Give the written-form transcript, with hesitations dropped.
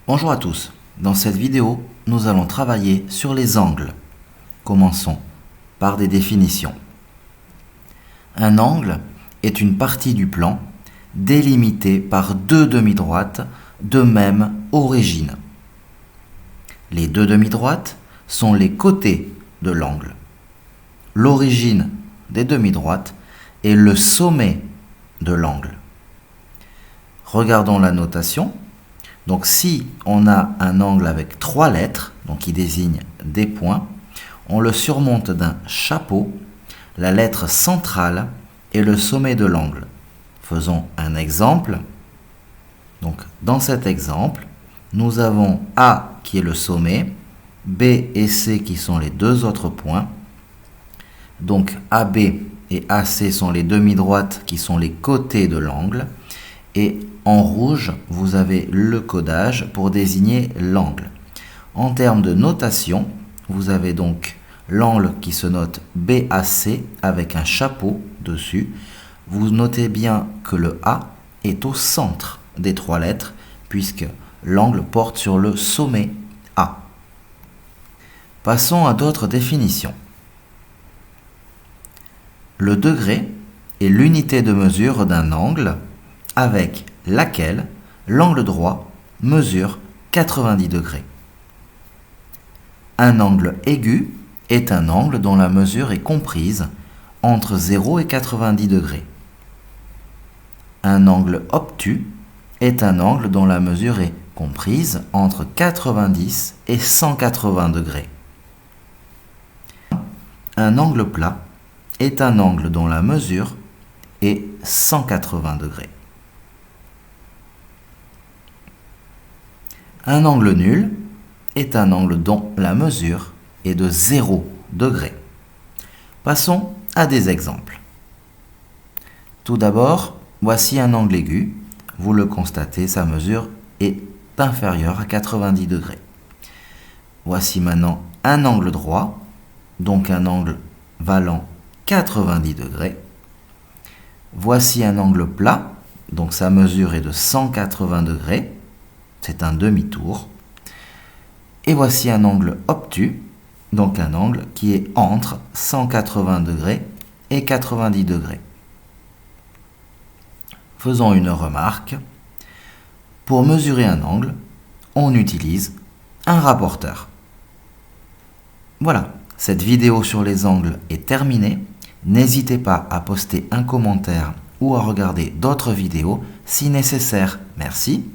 Bonjour à tous. Dans cette vidéo, nous allons travailler sur les angles. Commençons par des définitions. Un angle est une partie du plan délimitée par deux demi-droites de même origine. Les deux demi-droites sont les côtés de l'angle. L'origine des demi-droites est le sommet de l'angle. Regardons la notation. Donc si on a un angle avec trois lettres, donc qui désigne des points, on le surmonte d'un chapeau, la lettre centrale est le sommet de l'angle. Faisons un exemple. Donc dans cet exemple, nous avons A qui est le sommet, B et C qui sont les deux autres points. Donc AB et AC sont les demi-droites qui sont les côtés de l'angle. Et en rouge, vous avez le codage pour désigner l'angle. En termes de notation, vous avez donc l'angle qui se note BAC avec un chapeau dessus. Vous notez bien que le A est au centre des trois lettres puisque l'angle porte sur le sommet A. Passons à d'autres définitions. Le degré est l'unité de mesure d'un angle avec laquelle l'angle droit mesure 90 degrés. Un angle aigu est un angle dont la mesure est comprise entre 0 et 90 degrés. Un angle obtus est un angle dont la mesure est comprise entre 90 et 180 degrés. Un angle plat est un angle dont la mesure est 180 degrés. Un angle nul est un angle dont la mesure est de 0 degré. Passons à des exemples. Tout d'abord, voici un angle aigu. Vous le constatez, sa mesure est inférieure à 90 degrés. Voici maintenant un angle droit, donc un angle valant 90 degrés. Voici un angle plat, donc sa mesure est de 180 degrés. C'est un demi-tour. Et voici un angle obtus, donc un angle qui est entre 180 degrés et 90 degrés. Faisons une remarque. Pour mesurer un angle, on utilise un rapporteur. Voilà, cette vidéo sur les angles est terminée. N'hésitez pas à poster un commentaire ou à regarder d'autres vidéos si nécessaire. Merci.